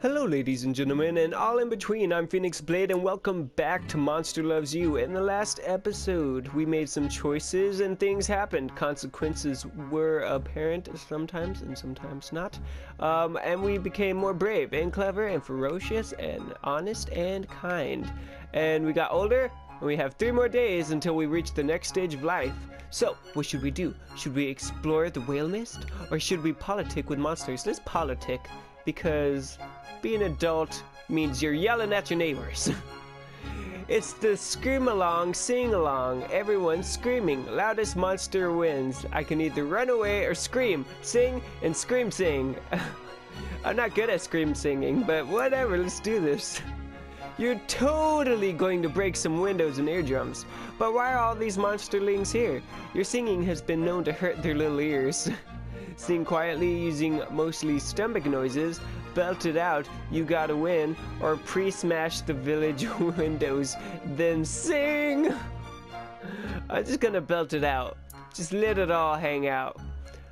Hello ladies and gentlemen, and all in between, I'm Phoenix Blade, and welcome back to Monster Loves You. In the last episode, we made some choices and things happened. Consequences were apparent sometimes and sometimes not. And we became more brave and clever and ferocious and honest and kind. And we got older, and we have 3 more days until we reach the next stage of life. So, what should we do? Should we explore the whale mist? Or should we politic with monsters? Let's politic, because being an adult means you're yelling at your neighbors. It's the scream along, sing along, everyone screaming, loudest monster wins. I can either run away or scream, sing, and scream sing. I'm not good at scream singing, but whatever, let's do this. You're totally going to break some windows and eardrums. But why are all these monsterlings here? Your singing has been known to hurt their little ears. Sing quietly using mostly stomach noises, belt it out, you gotta win, or pre-smash the village windows, then sing! I'm just gonna belt it out. Just let it all hang out.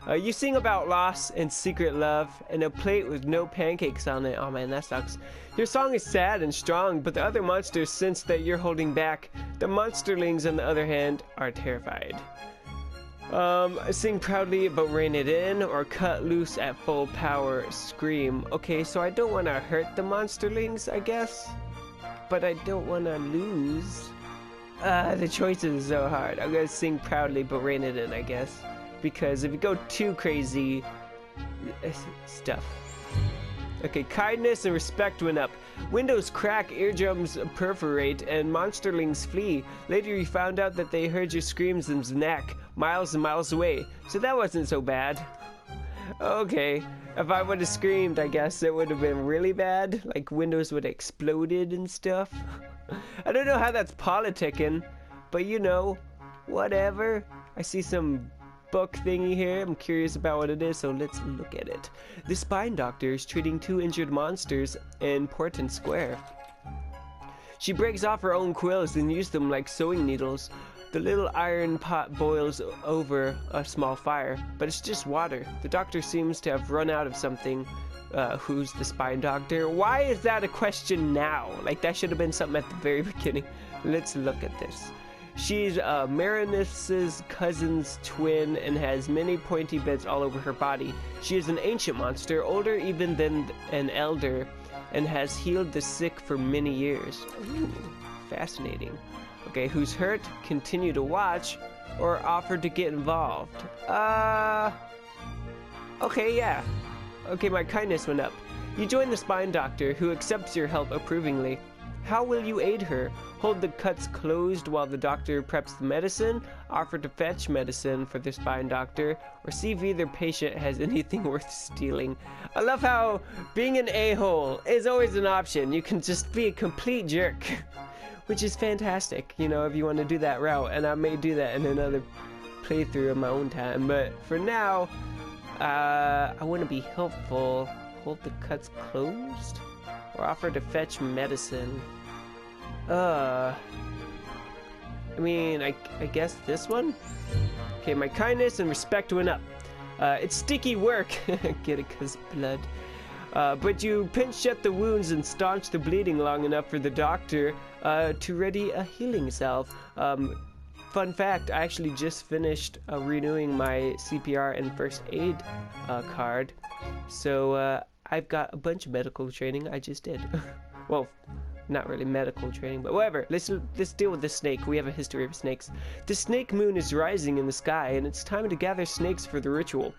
You sing about loss and secret love, and a plate with no pancakes on it. Oh man, that sucks. Your song is sad and strong, but the other monsters sense that you're holding back. The monsterlings, on the other hand, are terrified. Sing proudly but rein it in, or cut loose at full power, scream. Okay, so I don't want to hurt the monsterlings, I guess, but I don't want to lose. The choice is so hard. I'm gonna sing proudly but rein it in, I guess, because if you go too crazy, stuff. Okay, kindness and respect went up. Windows crack, eardrums perforate, and monsterlings flee. Later you found out that they heard your screams and snack miles and miles away, so that wasn't so bad. Okay, if I would have screamed, I guess it would have been really bad. Like windows would have exploded and stuff. I don't know how that's politicking, but you know, whatever. I see some book thingy here. I'm curious about what it is, so let's look at it. The spine doctor is treating 2 injured monsters in Portland Square. She breaks off her own quills and uses them like sewing needles. The little iron pot boils over a small fire, but it's just water. The doctor seems to have run out of something. Who's the spine doctor? Why is that a question now? Like, that should have been something at the very beginning. Let's look at this. She's Marinus's cousin's twin and has many pointy bits all over her body. She is an ancient monster, older even than an elder, and has healed the sick for many years. Ooh, fascinating. Okay, who's hurt? Continue to watch, or offer to get involved? Okay, yeah. Okay, my kindness went up. You join the spine doctor, who accepts your help approvingly. How will you aid her? Hold the cuts closed while the doctor preps the medicine, offer to fetch medicine for the spine doctor, or see if either patient has anything worth stealing. I love how being an a-hole is always an option. You can just be a complete jerk, which is fantastic, you know, if you want to do that route, and I may do that in another playthrough of my own time, but for now, I want to be helpful. Hold the cuts closed, or offer to fetch medicine. I mean, I guess this one? Okay, my kindness and respect went up. It's sticky work. Get it, 'cause blood. But you pinch shut the wounds and staunch the bleeding long enough for the doctor to ready a healing salve. Fun fact, I actually just finished renewing my CPR and first aid card. So I've got a bunch of medical training I just did. Well, not really medical training, but whatever. Let's deal with the snake. We have a history of snakes. The snake moon is rising in the sky, and it's time to gather snakes for the ritual.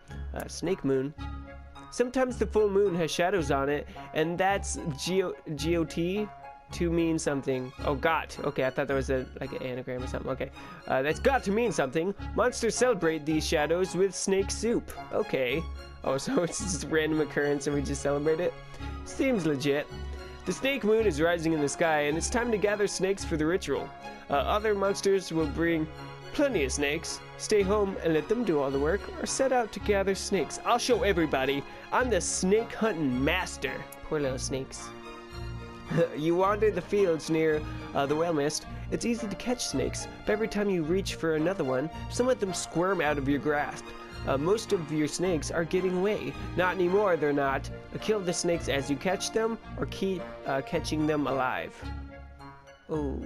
Snake moon. Sometimes the full moon has shadows on it, and that's GOT to mean something. Oh, got. Okay, I thought that was like an anagram or something. Okay, that's got to mean something. Monsters celebrate these shadows with snake soup. Okay. Oh, so it's just a random occurrence and we just celebrate it? Seems legit. The snake moon is rising in the sky, and it's time to gather snakes for the ritual. Other monsters will bring plenty of snakes. Stay home and let them do all the work, or set out to gather snakes. I'll show everybody. I'm the snake hunting master. Poor little snakes. You wander the fields near the whale mist. It's easy to catch snakes, but every time you reach for another one, some of them squirm out of your grasp. Most of your snakes are getting away. Not anymore, they're not. Kill the snakes as you catch them, or keep catching them alive. Oh.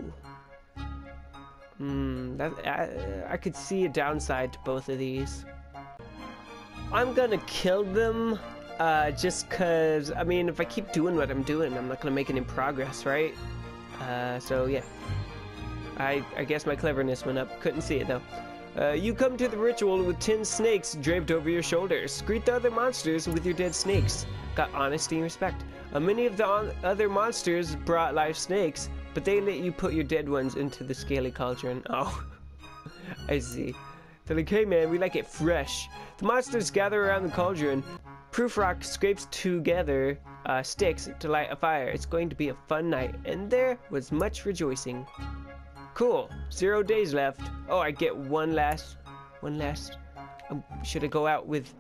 I could see a downside to both of these. I'm gonna kill them, just cause, I mean, if I keep doing what I'm doing, I'm not gonna make any progress, right? So yeah. I guess my cleverness went up. Couldn't see it though. You come to the ritual with 10 snakes draped over your shoulders. Greet the other monsters with your dead snakes. Got honesty and respect. Many of the other monsters brought live snakes, but they let you put your dead ones into the scaly cauldron. Oh, I see. They're like, hey man, we like it fresh. The monsters gather around the cauldron. Proofrock scrapes together sticks to light a fire. It's going to be a fun night, and there was much rejoicing. Cool. 0 days left. Oh, I get one last. Should I go out with?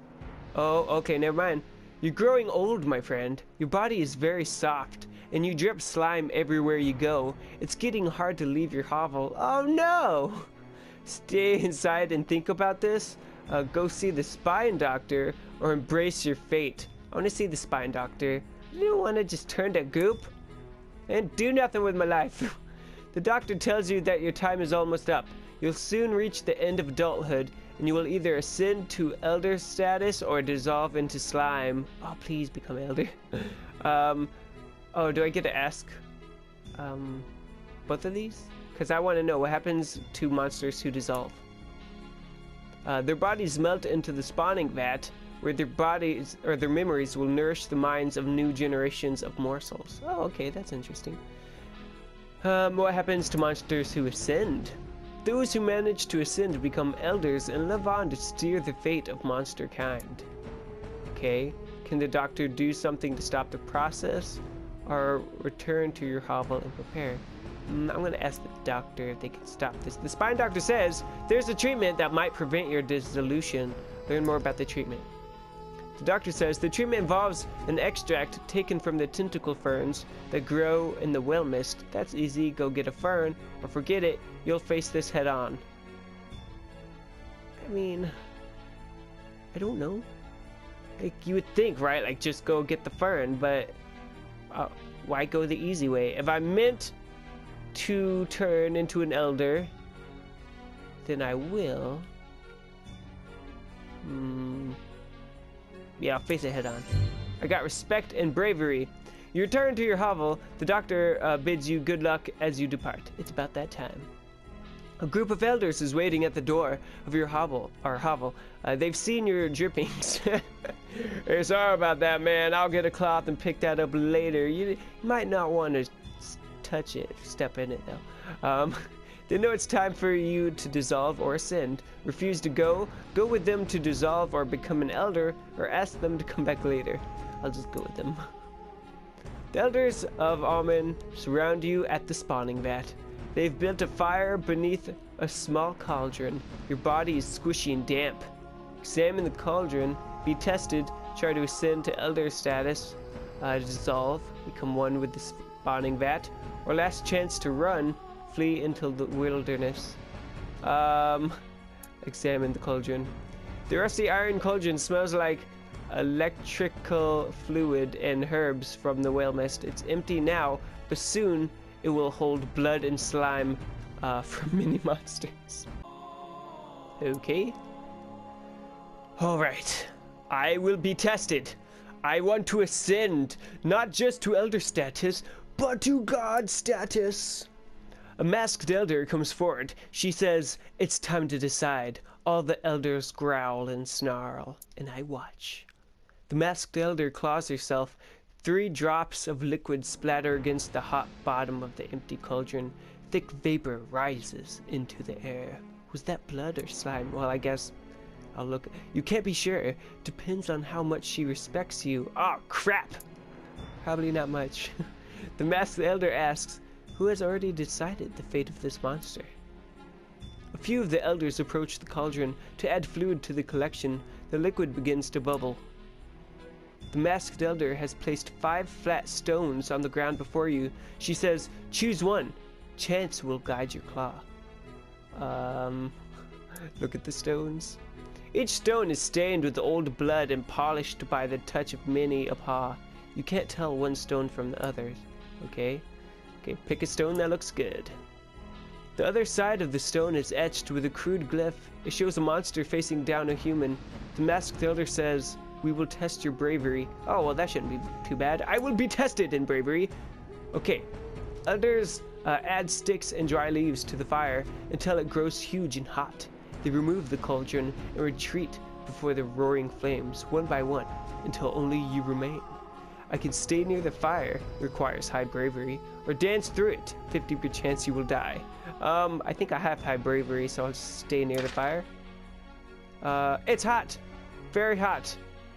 Oh, okay, never mind. You're growing old, my friend. Your body is very soft, and you drip slime everywhere you go. It's getting hard to leave your hovel. Oh no! Stay inside and think about this. Go see the spine doctor, or embrace your fate. I want to see the spine doctor. You don't want to just turn to goop and do nothing with my life. The doctor tells you that your time is almost up. You'll soon reach the end of adulthood, and you will either ascend to elder status or dissolve into slime. Oh, please become elder. Oh, do I get to ask both of these? Because I want to know what happens to monsters who dissolve. Their bodies melt into the spawning vat, where their bodies or their memories will nourish the minds of new generations of morsels. Oh, okay, that's interesting. What happens to monsters who ascend? Those who manage to ascend become elders and live on to steer the fate of monster kind. Okay, can the doctor do something to stop the process, or return to your hovel and prepare? I'm going to ask the doctor if they can stop this. The spine doctor says there's a treatment that might prevent your dissolution. Learn more about the treatment. The doctor says the treatment involves an extract taken from the tentacle ferns that grow in the well mist. That's easy. Go get a fern, or forget it. You'll face this head on. I mean, I don't know. Like, you would think, right? Like, just go get the fern, but why go the easy way? If I'm meant to turn into an elder, then I will. Yeah, I'll face it head on. I got respect and bravery. You return to your hovel. The doctor bids you good luck as you depart. It's about that time. A group of elders is waiting at the door of your hovel. They've seen your drippings. Hey, sorry about that, man. I'll get a cloth and pick that up later. You might not want to touch it, step in it though. They know it's time for you to dissolve or ascend. Refuse to go with them to dissolve or become an elder, or ask them to come back later. I'll just go with them. The elders of Almen surround you at the spawning vat. They've built a fire beneath a small cauldron. Your body is squishy and damp. Examine the cauldron, be tested, try to ascend to elder status, dissolve, become one with the spawning vat, or last chance to run, flee into the wilderness. Examine the cauldron. The rusty iron cauldron smells like electrical fluid and herbs from the whale mist. It's empty now, but soon it will hold blood and slime from many monsters. Okay. Alright. I will be tested. I want to ascend, not just to elder status, but to god status. A masked elder comes forward. She says, it's time to decide. All the elders growl and snarl, and I watch. The masked elder claws herself. 3 drops of liquid splatter against the hot bottom of the empty cauldron. Thick vapor rises into the air. Was that blood or slime? Well, I guess I'll look. You can't be sure. Depends on how much she respects you. Oh, crap! Probably not much. The masked elder asks, who has already decided the fate of this monster? A few of the elders approach the cauldron to add fluid to the collection. The liquid begins to bubble. The masked elder has placed 5 flat stones on the ground before you. She says, choose one. Chance will guide your claw. Look at the stones. Each stone is stained with old blood and polished by the touch of many a paw. You can't tell one stone from the others. Okay, pick a stone that looks good. The other side of the stone is etched with a crude glyph. It shows a monster facing down a human. The masked elder says, "We will test your bravery." Oh, well, that shouldn't be too bad. I will be tested in bravery. Okay, elders add sticks and dry leaves to the fire until it grows huge and hot. They remove the cauldron and retreat before the roaring flames, one by one, until only you remain. I can stay near the fire, requires high bravery, or dance through it, 50% chance you will die. I think I have high bravery, so I'll stay near the fire. It's hot, very hot,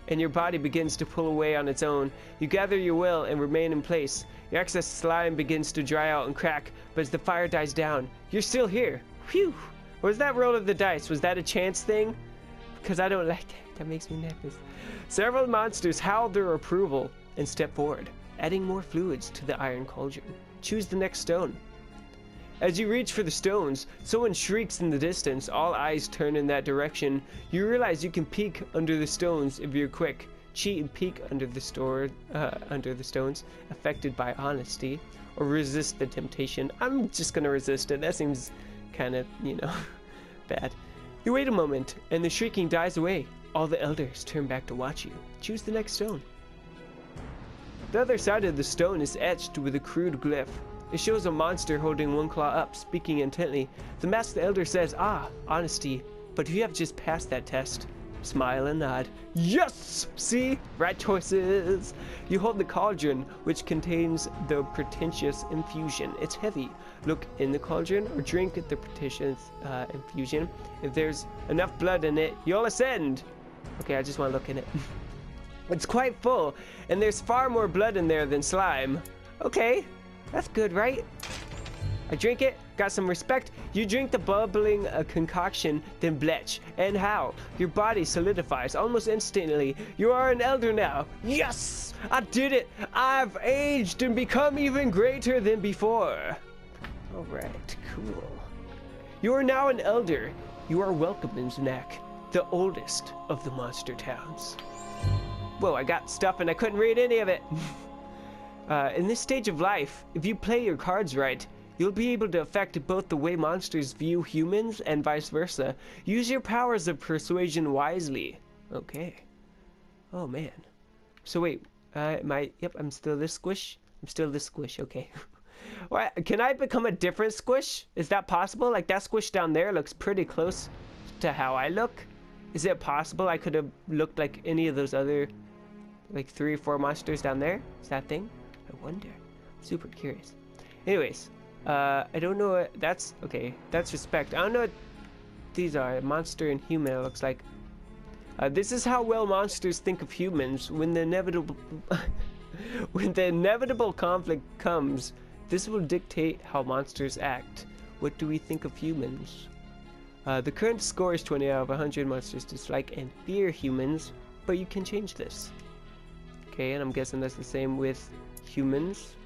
and your body begins to pull away on its own. You gather your will and remain in place. Your excess slime begins to dry out and crack, but as the fire dies down, you're still here. Phew! Was that roll of the dice? Was that a chance thing? Because I don't like that. That makes me nervous. Several monsters howl their approval and step forward, adding more fluids to the iron cauldron. Choose the next stone. As you reach for the stones, someone shrieks in the distance. All eyes turn in that direction. You realize you can peek under the stones if you're quick. Cheat and peek under the stones, affected by honesty, or resist the temptation. I'm just gonna resist it. That seems kind of, bad. You wait a moment, and the shrieking dies away. All the elders turn back to watch you. Choose the next stone. The other side of the stone is etched with a crude glyph. It shows a monster holding one claw up, speaking intently. The masked elder says, "Ah, honesty, but you have just passed that test." Smile and nod. Yes! See? Right choices! You hold the cauldron, which contains the pretentious infusion. It's heavy. Look in the cauldron or drink the pretentious infusion. If there's enough blood in it, you'll ascend. Okay, I just want to look in it. It's quite full, and there's far more blood in there than slime. Okay, that's good, right? I drink it, got some respect. You drink the bubbling concoction, then bletch. And how? Your body solidifies almost instantly. You are an elder now. Yes! I did it! I've aged and become even greater than before. Alright, cool. You are now an elder. You are welcome in Znak, the oldest of the monster towns. Whoa, I got stuff and I couldn't read any of it. In this stage of life, if you play your cards right, you'll be able to affect both the way monsters view humans and vice versa. Use your powers of persuasion wisely. Okay. Oh, man. So wait, I'm still this squish? I'm still this squish, okay. What? Can I become a different squish? Is that possible? Like, that squish down there looks pretty close to how I look. Is it possible I could have looked like any of those other, like, 3 or 4 monsters down there? Is that thing? I wonder. I'm super curious. Anyways. I don't know what that's okay. That's respect. I don't know what these are. Monster and human, it looks like. This is how well monsters think of humans. When the inevitable conflict comes, this will dictate how monsters act. What do we think of humans? The current score is 20 out of 100. Monsters dislike and fear humans, but you can change this. Okay, and I'm guessing that's the same with humans.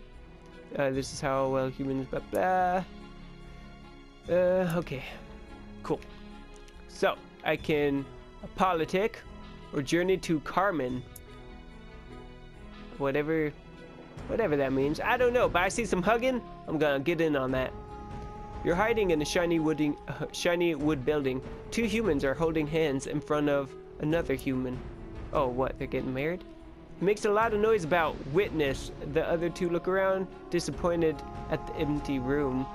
This is how well humans, blah blah. Okay, cool. So I can politic or journey to Carmen. Whatever that means. I don't know, but I see some hugging. I'm gonna get in on that. You're hiding in a shiny wood building. 2 humans are holding hands in front of another human. Oh, what? They're getting married? He makes a lot of noise about witness. The other 2 look around, disappointed at the empty room.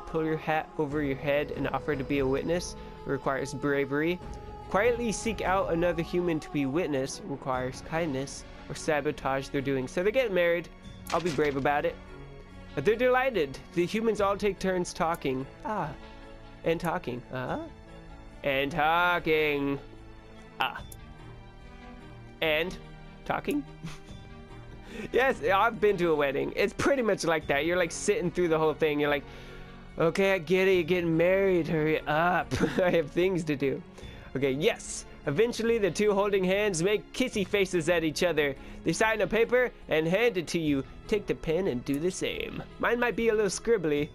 Pull your hat over your head and offer to be a witness. Requires bravery. Quietly seek out another human to be witness. Requires kindness. Or sabotage their doing. So they're getting married. I'll be brave about it. They're delighted. The humans all take turns talking. And talking. And talking. And talking? Yes, I've been to a wedding. It's pretty much like that. You're like sitting through the whole thing. You're like, okay, I get it. You're getting married. Hurry up. I have things to do. Okay, yes. Eventually, the 2 holding hands make kissy faces at each other. They sign a paper and hand it to you. Take the pen and do the same. Mine might be a little scribbly.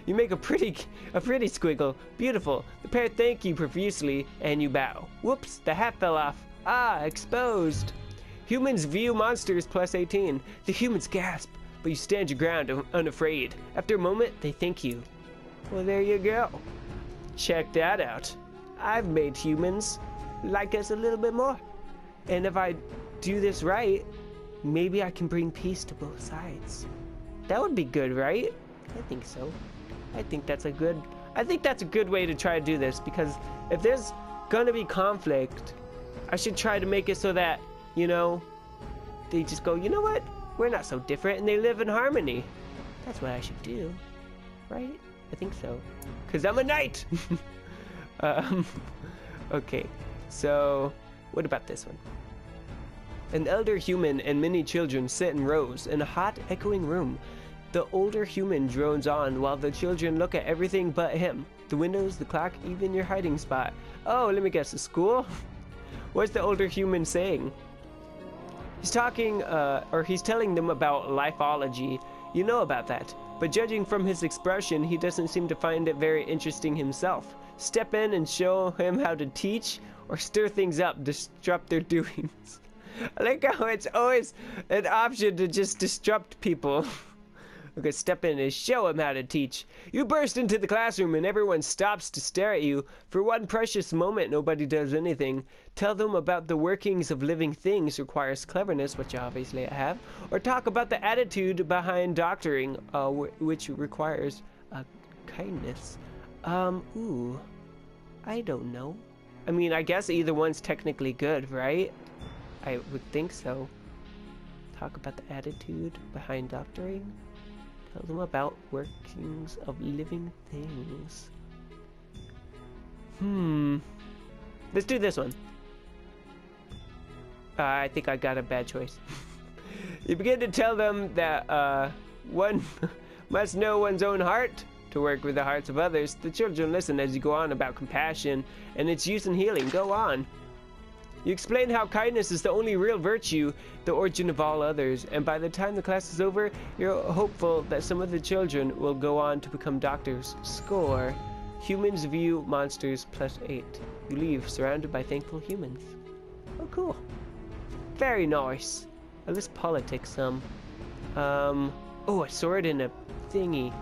You make a pretty squiggle. Beautiful. The pair thank you profusely, and you bow. Whoops, the hat fell off. Ah, exposed. Humans view monsters plus 18. The humans gasp, but you stand your ground unafraid. After a moment, they thank you. Well, there you go. Check that out. I've made humans like us a little bit more. And if I do this right, maybe I can bring peace to both sides. That would be good, right? I think so. I think that's a good way to try to do this, because if there's gonna be conflict, I should try to make it so that, you know, they just go, you know what? We're not so different, and they live in harmony. That's what I should do, right? I think so. Because I'm a knight! Okay, so what about this one? An elder human and many children sit in rows in a hot, echoing room. The older human drones on while the children look at everything but him. The windows, the clock, even your hiding spot. Oh, let me guess, the school? What's the older human saying? He's talking, or he's telling them about lifeology. You know about that. But judging from his expression, he doesn't seem to find it very interesting himself. Step in and show him how to teach, or stir things up, disrupt their doings. I like how it's always an option to just disrupt people. Okay, step in and show him how to teach. You burst into the classroom and everyone stops to stare at you. For one precious moment, nobody does anything. Tell them about the workings of living things requires cleverness, which obviously I have. Or talk about the attitude behind doctoring, which requires kindness. Ooh, I don't know. I mean, I guess either one's technically good, right? I would think so. Talk about the attitude behind doctoring. Tell them about workings of living things. Let's do this one. I think I got a bad choice. You begin to tell them that one must know one's own heart to work with the hearts of others. The children listen as you go on about compassion and its use in healing. Go on. You explain how kindness is the only real virtue, the origin of all others, and by the time the class is over, you're hopeful that some of the children will go on to become doctors. Score. Humans view monsters plus 8. You leave surrounded by thankful humans. Oh, cool. Very nice. Let's politic some. Oh, a sword and a thingy.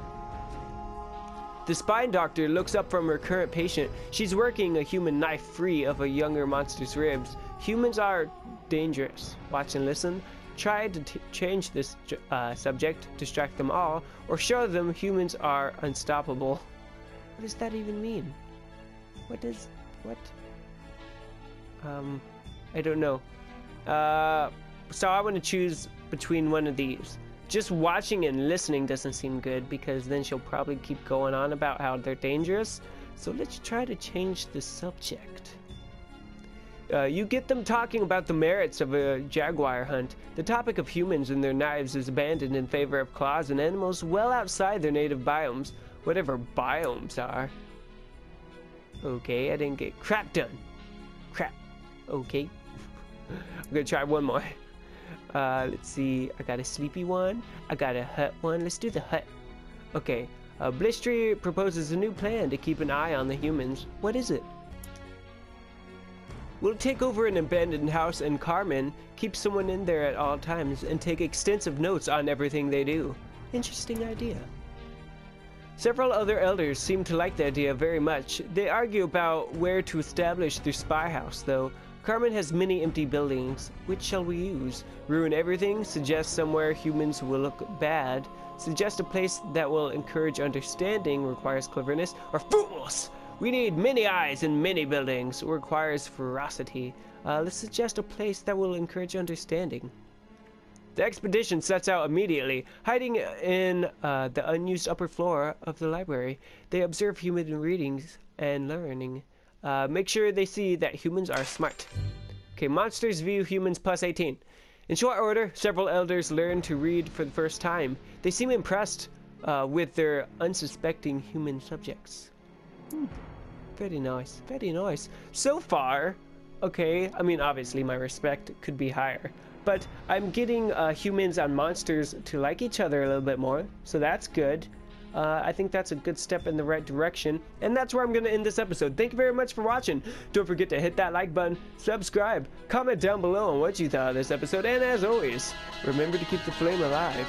The spine doctor looks up from her current patient. She's working a human knife free of a younger monster's ribs. Humans are dangerous. Watch and listen. Try to change this subject, distract them all, or show them humans are unstoppable. What does that even mean? What? I don't know. So I want to choose between one of these. Just watching and listening doesn't seem good, because then she'll probably keep going on about how they're dangerous. So let's try to change the subject. You get them talking about the merits of a jaguar hunt. The topic of humans and their knives is abandoned in favor of claws and animals well outside their native biomes, whatever biomes are. Okay, I didn't get crap done. Crap. Okay. I'm gonna try one more. Let's see, I got a sleepy one, I got a hut one. Let's do the hut. Okay, Blistry proposes a new plan to keep an eye on the humans. What is it? We'll take over an abandoned house, and Carmen keep someone in there at all times and take extensive notes on everything they do. Interesting idea. Several other elders seem to like the idea very much. They argue about where to establish their spy house, though. Carmen has many empty buildings. Which shall we use? Ruin everything? Suggest somewhere humans will look bad? Suggest a place that will encourage understanding, requires cleverness? Or fools! We need many eyes in many buildings, requires ferocity. Let's suggest a place that will encourage understanding. The expedition sets out immediately, hiding in the unused upper floor of the library. They observe human readings and learning. Make sure they see that humans are smart. Okay, monsters view humans plus 18. In short order, several elders learn to read for the first time. They seem impressed with their unsuspecting human subjects. Very nice, very nice. So far, okay, I mean, obviously my respect could be higher, but I'm getting humans and monsters to like each other a little bit more, so that's good. I think that's a good step in the right direction, and that's where I'm going to end this episode. Thank you very much for watching. Don't forget to hit that like button, subscribe, comment down below on what you thought of this episode, and as always, remember to keep the flame alive.